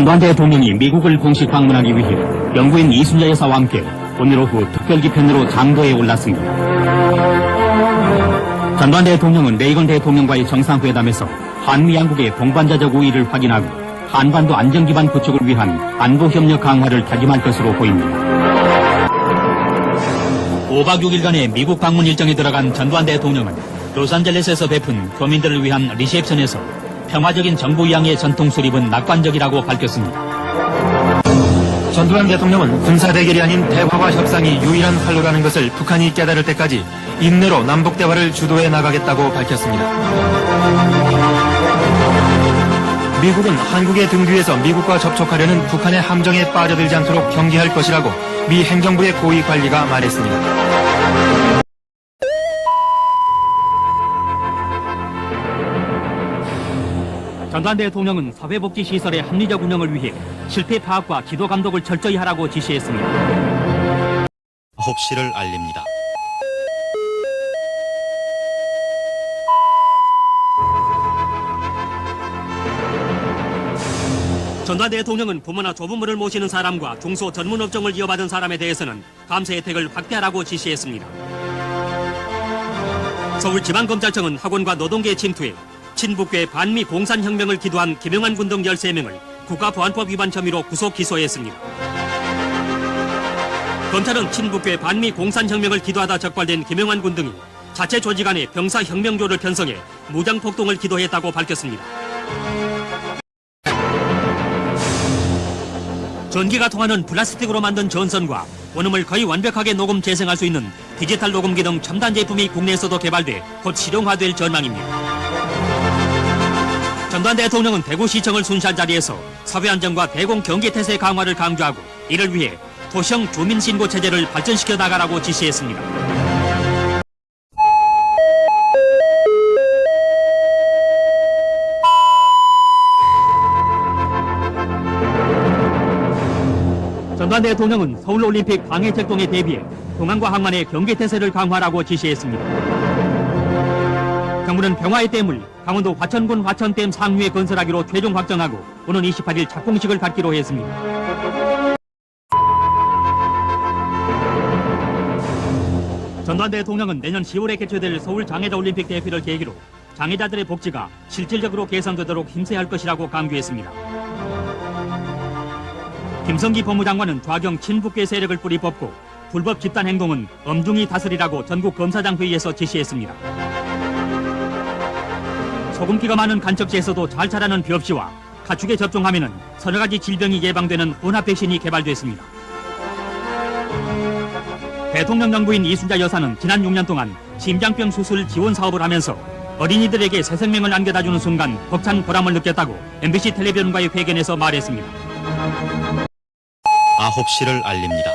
전두환 대통령이 미국을 공식 방문하기 위해 영부인 이순자 여사와 함께 오늘 오후 특별기편으로 장도에 올랐습니다. 전두환 대통령은 레이건 대통령과의 정상회담에서 한미 양국의 동반자적 우위를 확인하고 한반도 안정기반 구축을 위한 안보협력 강화를 다짐할 것으로 보입니다. 5박 6일간의 미국 방문 일정에 들어간 전두환 대통령은 로스앤젤레스에서 베푼 교민들을 위한 리셉션에서 평화적인 정부 이양의 전통 수립은 낙관적이라고 밝혔습니다. 전두환 대통령은 군사대결이 아닌 대화와 협상이 유일한 활로라는 것을 북한이 깨달을 때까지 인내로 남북대화를 주도해 나가겠다고 밝혔습니다. 미국은 한국의 등 뒤에서 미국과 접촉하려는 북한의 함정에 빠져들지 않도록 경계할 것이라고 미 행정부의 고위 관리가 말했습니다. 전두환 대통령은 사회복지시설의 합리적 운영을 위해 실태 파악과 지도 감독을 철저히 하라고 지시했습니다. 9시를 알립니다. 전두환 대통령은 부모나 조부모를 모시는 사람과 중소 전문업종을 이어받은 사람에 대해서는 감세 혜택을 확대하라고 지시했습니다. 서울지방검찰청은 학원과 노동계의 침투에 친북계 반미 공산혁명을 기도한 김영환 군 등 13명을 국가보안법 위반 혐의로 구속 기소했습니다. 검찰은 친북계 반미 공산혁명을 기도하다 적발된 김영환 군 등이 자체 조직 안에 병사혁명조를 편성해 무장폭동을 기도했다고 밝혔습니다. 전기가 통하는 플라스틱으로 만든 전선과 원음을 거의 완벽하게 녹음 재생할 수 있는 디지털 녹음기 등 첨단 제품이 국내에서도 개발돼 곧 실용화될 전망입니다. 전두환 대통령은 대구시청을 순찰 자리에서 사회안정과 대공경계태세 강화를 강조하고 이를 위해 도시형 주민신고 체제를 발전시켜 나가라고 지시했습니다. 전두환 대통령은 서울올림픽 방해작동에 대비해 공항과 항만의 경계태세를 강화하라고 지시했습니다. 정부는 평화의 댐을 강원도 화천군 화천댐 상류에 건설하기로 최종 확정하고 오는 28일 착공식을 갖기로 했습니다. 전두환 대통령은 내년 10월에 개최될 서울 장애자 올림픽 대회를 계기로 장애자들의 복지가 실질적으로 개선되도록 힘써야 할 것이라고 강조했습니다. 김성기 법무장관은 좌경 친북계 세력을 뿌리 뽑고 불법 집단 행동은 엄중히 다스리라고 전국 검사장 회의에서 지시했습니다. 소금기가 많은 간척지에서도 잘 자라는 비업시와 가축에 접종하면 서너 가지 질병이 예방되는 혼합 백신이 개발됐습니다. 대통령 영부인 이순자 여사는 지난 6년 동안 심장병 수술 지원 사업을 하면서 어린이들에게 새 생명을 안겨다주는 순간 벅찬 보람을 느꼈다고 MBC 텔레비전과의 회견에서 말했습니다. 9시를 알립니다.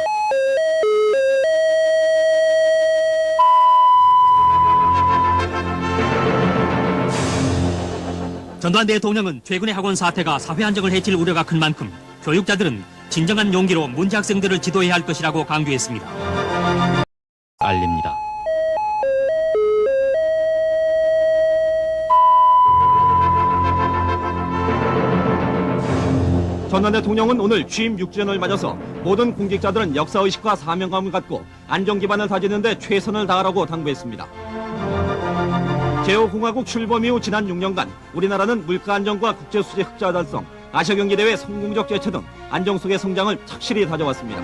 전두환 대통령은 최근의 학원 사태가 사회 안정을 해칠 우려가 큰 만큼 교육자들은 진정한 용기로 문제 학생들을 지도해야 할 것이라고 강조했습니다. 알립니다. 전두환 대통령은 오늘 취임 6주년을 맞아서 모든 공직자들은 역사의식과 사명감을 갖고 안정기반을 다지는 데 최선을 다하라고 당부했습니다. 제5공화국 출범 이후 지난 6년간 우리나라는 물가 안정과 국제수지 흑자 달성, 아시아경제대회 성공적 제체 등 안정 속의 성장을 착실히 다져왔습니다.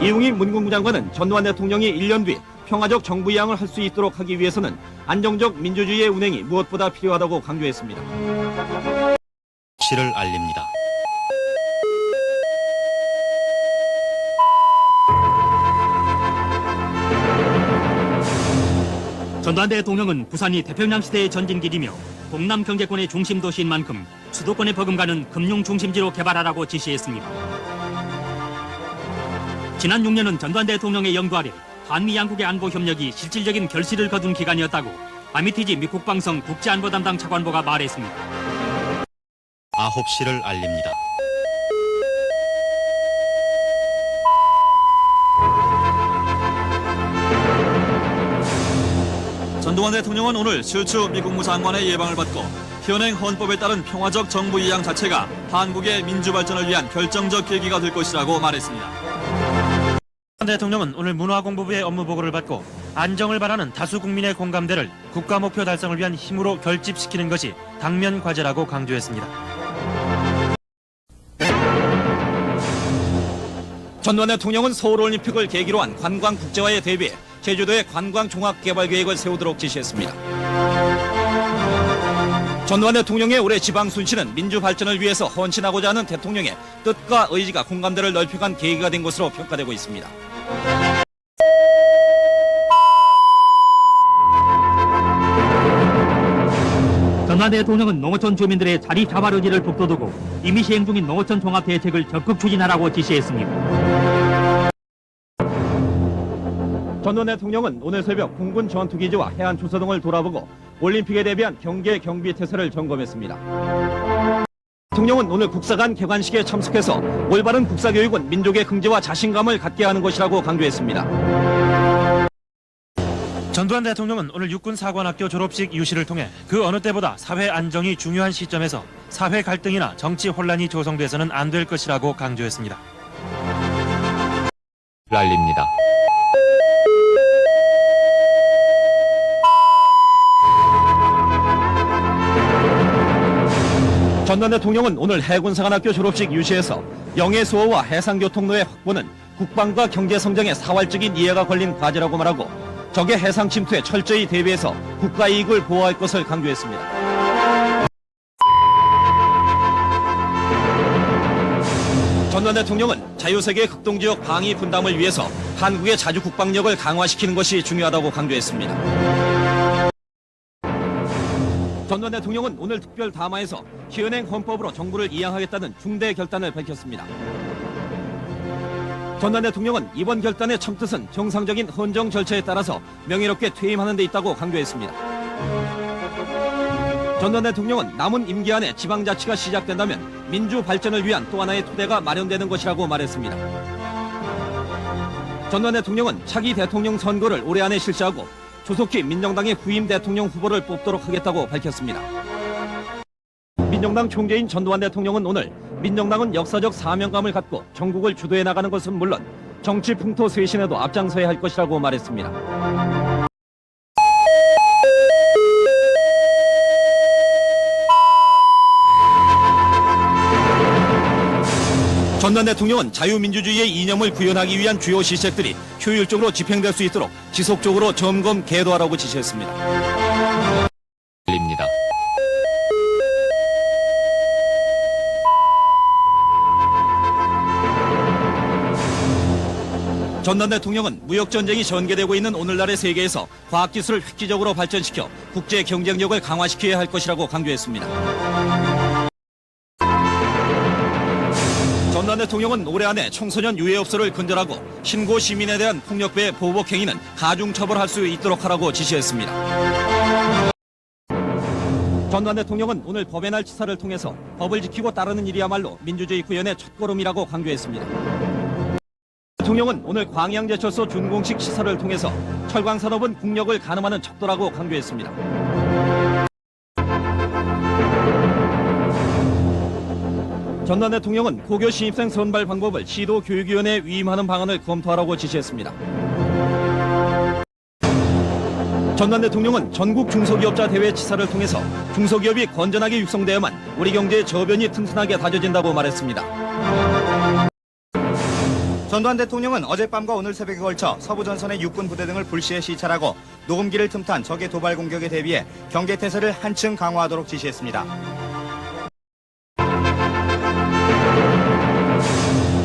이웅희 문국부 장관은 전두환 대통령이 1년 뒤 평화적 정부 이양을 할 수 있도록 하기 위해서는 안정적 민주주의의 운행이 무엇보다 필요하다고 강조했습니다. 시를 알립니다. 전두환 대통령은 부산이 태평양 시대의 전진길이며 동남 경제권의 중심 도시인 만큼 수도권에 버금가는 금융 중심지로 개발하라고 지시했습니다. 지난 6년은 전두환 대통령의 영도 아래 한미 양국의 안보 협력이 실질적인 결실을 거둔 기간이었다고 아미티지 미국 방송 국제안보 담당 차관보가 말했습니다. 9시를 알립니다. 전두환 대통령은 오늘 실추 미 국무장관의 예방을 받고 현행 헌법에 따른 평화적 정부 이양 자체가 한국의 민주 발전을 위한 결정적 계기가 될 것이라고 말했습니다. 대통령은 오늘 문화공보부의 업무 보고를 받고 안정을 바라는 다수 국민의 공감대를 국가 목표 달성을 위한 힘으로 결집시키는 것이 당면 과제라고 강조했습니다. 전두환 대통령은 서울올림픽을 계기로 한 관광 국제화에 대비해 제주도의 관광 종합 개발 계획을 세우도록 지시했습니다. 전두환 대통령의 올해 지방 순시는 민주 발전을 위해서 헌신하고자 하는 대통령의 뜻과 의지가 공감대를 넓혀간 계기가 된 것으로 평가되고 있습니다. 전두환 대통령은 농어촌 주민들의 자리 자발 의지를 북돋우고 이미 시행 중인 농어촌 종합 대책을 적극 추진하라고 지시했습니다. 전두환 대통령은 오늘 새벽 공군 전투기지와 해안 초소 등을 돌아보고 올림픽에 대비한 경계 경비 태세를 점검했습니다. 대통령은 오늘 국사관 개관식에 참석해서 올바른 국사교육은 민족의 긍지와 자신감을 갖게 하는 것이라고 강조했습니다. 전두환 대통령은 오늘 육군사관학교 졸업식 유시를 통해 그 어느 때보다 사회 안정이 중요한 시점에서 사회 갈등이나 정치 혼란이 조성돼서는 안 될 것이라고 강조했습니다. 알립니다. 전두환 대통령은 오늘 해군사관학교 졸업식 유시에서 영해수호와 해상교통로의 확보는 국방과 경제성장의 사활적인 이해가 걸린 과제라고 말하고 적의 해상 침투에 철저히 대비해서 국가 이익을 보호할 것을 강조했습니다. 전두환 대통령은 자유세계 극동지역 방위 분담을 위해서 한국의 자주 국방력을 강화시키는 것이 중요하다고 강조했습니다. 전두환 대통령은 오늘 특별 담화에서 현행 헌법으로 정부를 이양하겠다는 중대 결단을 밝혔습니다. 전두환 대통령은 이번 결단의 첨뜻은 정상적인 헌정 절차에 따라서 명예롭게 퇴임하는 데 있다고 강조했습니다. 전두환 대통령은 남은 임기 안에 지방자치가 시작된다면 민주 발전을 위한 또 하나의 토대가 마련되는 것이라고 말했습니다. 전두환 대통령은 차기 대통령 선거를 올해 안에 실시하고 조속히 민정당의 후임 대통령 후보를 뽑도록 하겠다고 밝혔습니다. 민정당 총재인 전두환 대통령은 오늘 민정당은 역사적 사명감을 갖고 전국을 주도해 나가는 것은 물론 정치 풍토 쇄신에도 앞장서야 할 것이라고 말했습니다. 전두환 대통령은 자유민주주의의 이념을 구현하기 위한 주요 시책들이 효율적으로 집행될 수 있도록 지속적으로 점검 계도하라고 지시했습니다. 알립니다. 전두환 대통령은 무역전쟁이 전개되고 있는 오늘날의 세계에서 과학기술을 획기적으로 발전시켜 국제 경쟁력을 강화시켜야 할 것이라고 강조했습니다. 전두환 대통령은 올해 안에 청소년 유해업소를 근절하고 신고 시민에 대한 폭력배 보복 행위는 가중처벌할 수 있도록 하라고 지시했습니다. 전두환 대통령은 오늘 법의 날 치사를 통해서 법을 지키고 따르는 일이야말로 민주주의 구현의 첫걸음이라고 강조했습니다. 대통령은 오늘 광양제철소 준공식 시사를 통해서 철강산업은 국력을 가늠하는 척도라고 강조했습니다. 전두환 대통령은 고교 신입생 선발 방법을 시도교육위원회에 위임하는 방안을 검토하라고 지시했습니다. 전두환 대통령은 전국 중소기업자 대회 치사를 통해서 중소기업이 건전하게 육성되어야만 우리 경제의 저변이 튼튼하게 다져진다고 말했습니다. 전두환 대통령은 어젯밤과 오늘 새벽에 걸쳐 서부전선의 육군 부대 등을 불시에 시찰하고 녹음기를 틈탄 적의 도발 공격에 대비해 경계태세를 한층 강화하도록 지시했습니다.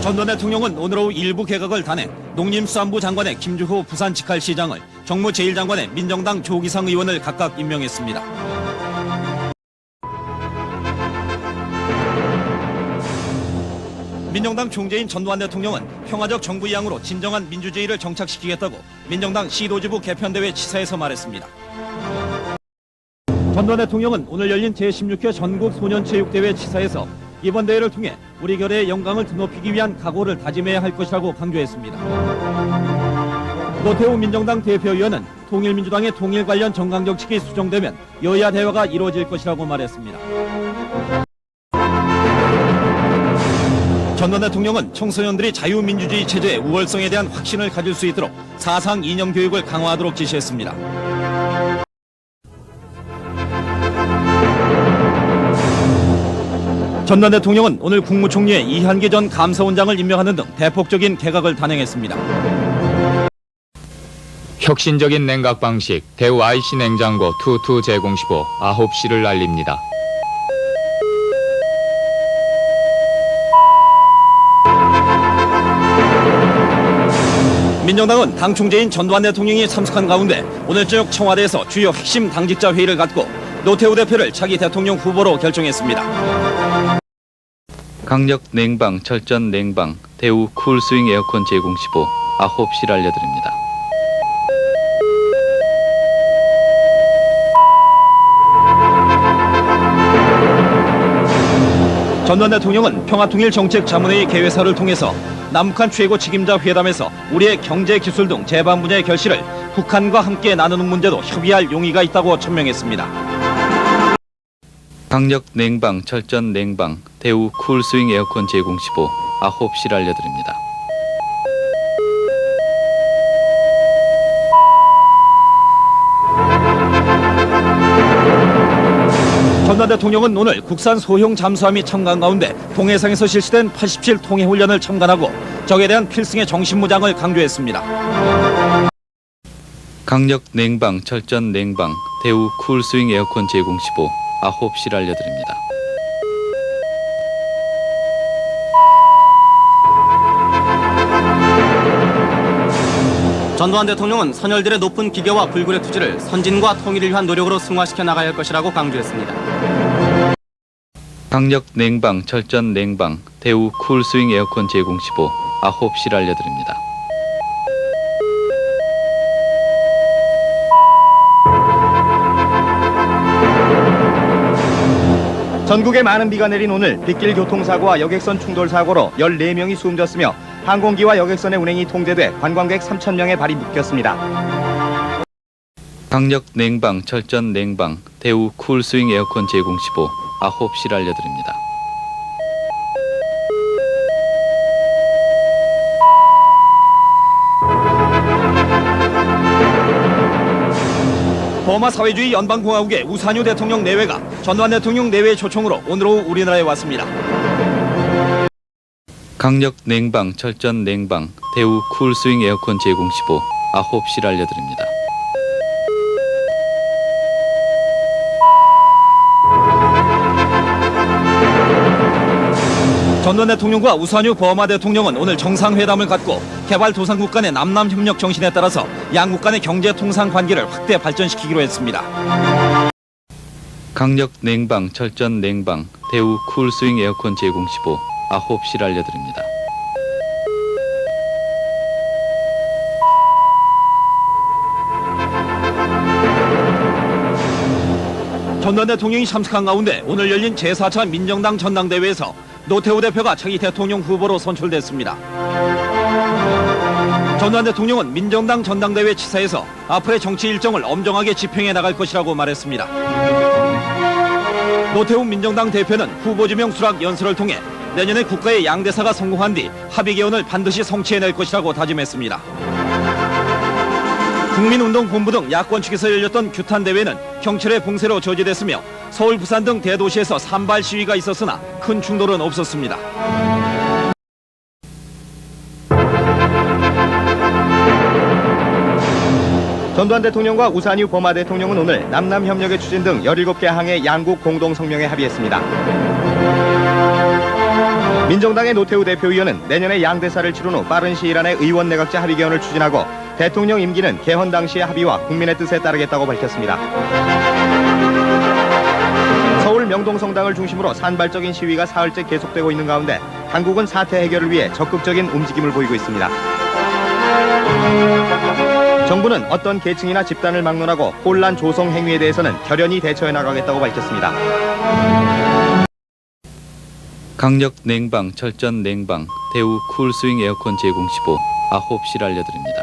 전두환 대통령은 오늘 오후 일부 개각을 단행 농림수산부 장관의 김주호 부산직할시장을 정무 제1장관의 민정당 조기상 의원을 각각 임명했습니다. 민정당 총재인 전두환 대통령은 평화적 정부 이양으로 진정한 민주주의를 정착시키겠다고 민정당 시도지부 개편대회 치사에서 말했습니다. 전두환 대통령은 오늘 열린 제16회 전국 소년체육대회 치사에서 이번 대회를 통해 우리 결의 영광을 드높이기 위한 각오를 다짐해야 할 것이라고 강조했습니다. 노태우 민정당 대표위원은 통일민주당의 통일 관련 정강정책이 수정되면 여야 대화가 이루어질 것이라고 말했습니다. 전두환 대통령은 청소년들이 자유민주주의 체제의 우월성에 대한 확신을 가질 수 있도록 사상 이념 교육을 강화하도록 지시했습니다. 전두환 대통령은 오늘 국무총리에 이한기 전 감사원장을 임명하는 등 대폭적인 개각을 단행했습니다. 혁신적인 냉각 방식 대우 IC 냉장고 22 제공시보 9시를 알립니다. 민정당은 당 총재인 전두환 대통령이 참석한 가운데 오늘 저녁 청와대에서 주요 핵심 당직자 회의를 갖고 노태우 대표를 차기 대통령 후보로 결정했습니다. 강력 냉방, 철전 냉방, 대우 쿨스윙 에어컨 제공 시보 9시를 알려드립니다. 전두환 대통령은 평화통일정책자문회의 개회사를 통해서 남북한 최고 책임자 회담에서 우리의 경제, 기술 등 제반 분야의 결실을 북한과 함께 나누는 문제도 협의할 용의가 있다고 천명했습니다. 강력 냉방, 철전 냉방, 대우 쿨스윙 에어컨 제공 시보 9시를 알려드립니다. 전두환 대통령은 오늘 국산 소형 잠수함이 참관 가운데 동해상에서 실시된 87 통해 훈련을 참관하고 적에 대한 필승의 정신무장을 강조했습니다. 강력 냉방, 철전 냉방, 대우 쿨스윙 에어컨 제공 시보 9시를 알려드립니다. 전두환 대통령은 선열들의 높은 기계와 불굴의 투지를 선진과 통일을 위한 노력으로 승화시켜 나가야 할 것이라고 강조했습니다. 강력 냉방, 철전 냉방, 대우 쿨스윙 에어컨 제공 시보 9시를 알려드립니다. 전국에 많은 비가 내린 오늘 빗길 교통사고와 여객선 충돌 사고로 14명이 숨졌으며 항공기와 여객선의 운행이 통제돼 관광객 3,000명의 발이 묶였습니다. 강력 냉방, 철전 냉방, 대우 쿨스윙 에어컨 제공 시보 9시를 알려드립니다. 버마 사회주의 연방공화국의 우산유 대통령 내외가 전두환 대통령 내외 초청으로 오늘 오후 우리나라에 왔습니다. 강력 냉방, 철전 냉방, 대우 쿨스윙 에어컨 제공 시보 9시를 알려드립니다. 전두환 대통령과 우산유 버마 대통령은 오늘 정상회담을 갖고 개발도상국 간의 남남협력 정신에 따라서 양국 간의 경제통상 관계를 확대 발전시키기로 했습니다. 강력 냉방, 철전 냉방, 대우 쿨스윙 에어컨 제공 시보 9시를 알려드립니다. 전두환 대통령이 참석한 가운데 오늘 열린 제4차 민정당 전당대회에서 노태우 대표가 차기 대통령 후보로 선출됐습니다. 전두환 대통령은 민정당 전당대회 치사에서 앞으로의 정치 일정을 엄정하게 집행해 나갈 것이라고 말했습니다. 노태우 민정당 대표는 후보 지명 수락 연설을 통해 내년에 국가의 양대사가 성공한 뒤 합의 개헌을 반드시 성취해낼 것이라고 다짐했습니다. 국민운동본부 등 야권 측에서 열렸던 규탄 대회는 경찰의 봉쇄로 저지됐으며 서울, 부산 등 대도시에서 산발 시위가 있었으나 큰 충돌은 없었습니다. 전두환 대통령과 우산유 버마 대통령은 오늘 남남협력의 추진 등 17개 항의 양국 공동성명에 합의했습니다. 민정당의 노태우 대표위원은 내년에 양대사를 치른 후 빠른 시일 안에 의원 내각제 합의 개헌을 추진하고 대통령 임기는 개헌 당시의 합의와 국민의 뜻에 따르겠다고 밝혔습니다. 서울 명동성당을 중심으로 산발적인 시위가 사흘째 계속되고 있는 가운데 당국은 사태 해결을 위해 적극적인 움직임을 보이고 있습니다. 정부는 어떤 계층이나 집단을 막론하고 혼란 조성 행위에 대해서는 결연히 대처해 나가겠다고 밝혔습니다. 강력 냉방, 철전 냉방, 대우 쿨스윙 에어컨 제공 시보 9시를 알려드립니다.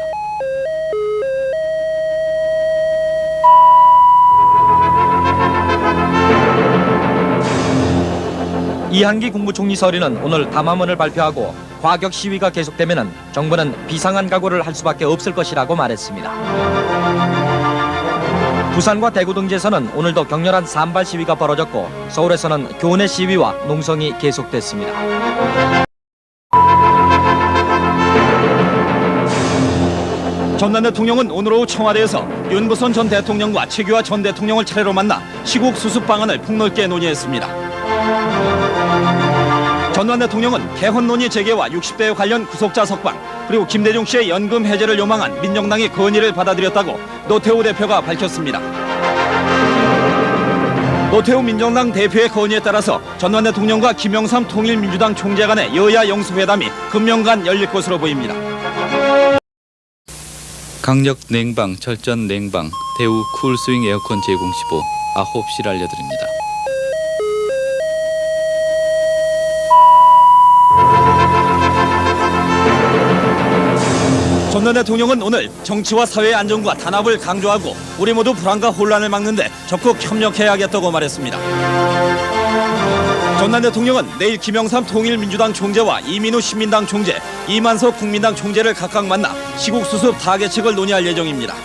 이한기 국무총리 서리는 오늘 담화문을 발표하고 과격 시위가 계속되면 정부는 비상한 각오를 할 수밖에 없을 것이라고 말했습니다. 부산과 대구 등지에서는 오늘도 격렬한 산발 시위가 벌어졌고 서울에서는 교내 시위와 농성이 계속됐습니다. 전두환 대통령은 오늘 오후 청와대에서 윤부선 전 대통령과 최규하 전 대통령을 차례로 만나 시국 수습 방안을 폭넓게 논의했습니다. 전두환 대통령은 개헌 논의 재개와 60대 관련 구속자 석방 그리고 김대중 씨의 연금 해제를 요망한 민정당의 건의를 받아들였다고 노태우 대표가 밝혔습니다. 노태우 민정당 대표의 건의에 따라서 전두환 대통령과 김영삼 통일민주당 총재 간의 여야 영수회담이 금명간 열릴 것으로 보입니다. 강력 냉방, 철전 냉방, 대우 쿨스윙 에어컨 제공 시보 9시를 알려드립니다. 전두환 대통령은 오늘 정치와 사회의 안정과 단합을 강조하고 우리 모두 불안과 혼란을 막는데 적극 협력해야겠다고 말했습니다. 전두환 대통령은 내일 김영삼 통일민주당 총재와 이민우 신민당 총재, 이만석 국민당 총재를 각각 만나 시국 수습 타개책을 논의할 예정입니다.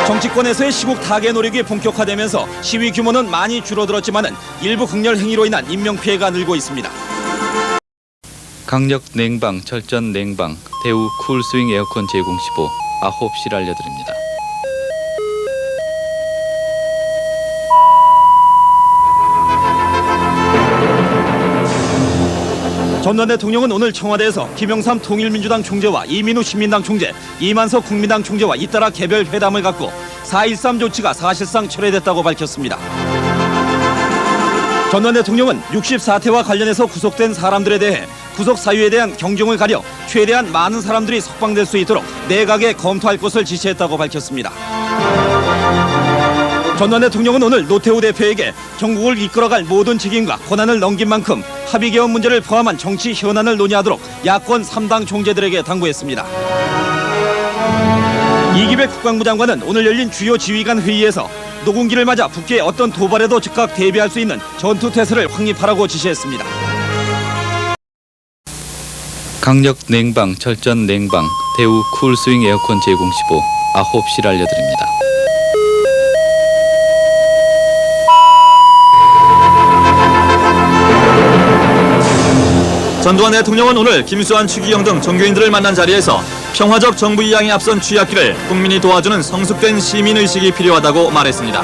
정치권에서의 시국 타개 노력이 본격화되면서 시위 규모는 많이 줄어들었지만은 일부 극렬 행위로 인한 인명피해가 늘고 있습니다. 강력 냉방, 철전 냉방, 대우 쿨스윙 에어컨 제공 시보 9시를 알려드립니다. 전두환 대통령은 오늘 청와대에서 김영삼 통일민주당 총재와 이민우 신민당 총재, 이만석 국민당 총재와 잇따라 개별 회담을 갖고 4.13 조치가 사실상 철회됐다고 밝혔습니다. 전두환 대통령은 64태와 관련해서 구속된 사람들에 대해 구속 사유에 대한 경종을 가려 최대한 많은 사람들이 석방될 수 있도록 내각에 검토할 것을 지시했다고 밝혔습니다. 전두환 대통령은 오늘 노태우 대표에게 전국을 이끌어갈 모든 책임과 권한을 넘긴 만큼 합의 개헌 문제를 포함한 정치 현안을 논의하도록 야권 3당 총재들에게 당부했습니다. 이기백 국방부 장관은 오늘 열린 주요 지휘관 회의에서 노군기를 맞아 북의 어떤 도발에도 즉각 대비할 수 있는 전투태세를 확립하라고 지시했습니다. 강력 냉방, 철전 냉방, 대우 쿨스윙 에어컨 제공 시보 9시를 알려드립니다. 전두환 대통령은 오늘 김수환, 추기경 등 종교인들을 만난 자리에서 평화적 정부 이양에 앞선 취약기를 국민이 도와주는 성숙된 시민의식이 필요하다고 말했습니다.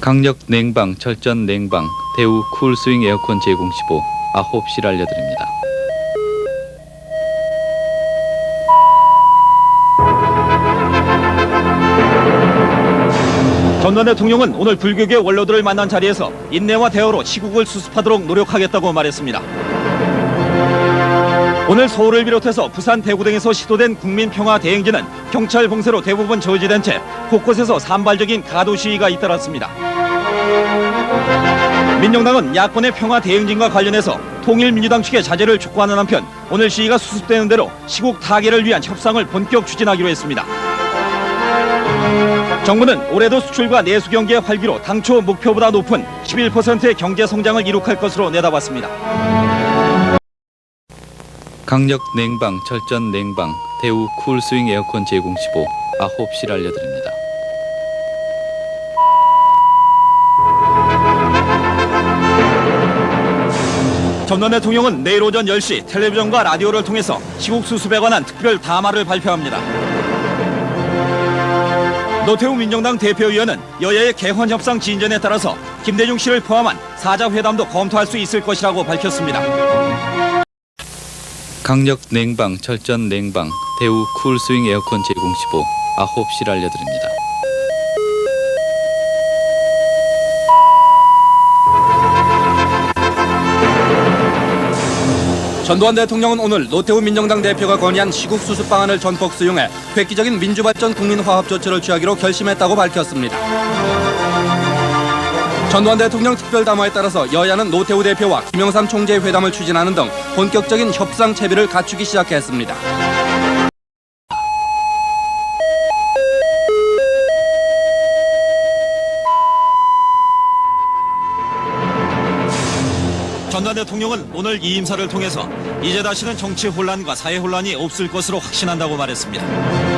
강력 냉방, 철전 냉방, 대우 쿨스윙 에어컨 제공 시보 9시를 알려드립니다. 전두환 대통령은 오늘 불교계 원로들을 만난 자리에서 인내와 대화로 시국을 수습하도록 노력하겠다고 말했습니다. 오늘 서울을 비롯해서 부산, 대구 등에서 시도된 국민평화 대행진은 경찰 봉쇄로 대부분 저지된 채 곳곳에서 산발적인 가도 시위가 잇따랐습니다. 민정당은 야권의 평화 대행진과 관련해서 통일민주당 측의 자제를 촉구하는 한편 오늘 시위가 수습되는 대로 시국 타개를 위한 협상을 본격 추진하기로 했습니다. 정부는 올해도 수출과 내수 경기의 활기로 당초 목표보다 높은 11%의 경제 성장을 이룩할 것으로 내다봤습니다. 강력 냉방, 철전 냉방, 대우 쿨스윙 에어컨 제공 시보 9시를 알려드립니다. 전두환 대통령은 내일 오전 10시 텔레비전과 라디오를 통해서 시국 수습에 관한 특별 담화를 발표합니다. 노태우 민정당 대표위원은 여야의 개헌 협상 진전에 따라서 김대중 씨를 포함한 사자 회담도 검토할 수 있을 것이라고 밝혔습니다. 강력 냉방, 철전 냉방, 대우 쿨스윙 에어컨 제공 시보 9시를 알려드립니다. 전두환 대통령은 오늘 노태우 민정당 대표가 건의한 시국 수습 방안을 전폭 수용해 획기적인 민주발전 국민화합 조치를 취하기로 결심했다고 밝혔습니다. 전두환 대통령 특별 담화에 따라서 여야는 노태우 대표와 김영삼 총재의 회담을 추진하는 등 본격적인 협상 채비를 갖추기 시작했습니다. 전두환 대통령은 오늘 이 임사를 통해서 이제 다시는 정치 혼란과 사회 혼란이 없을 것으로 확신한다고 말했습니다.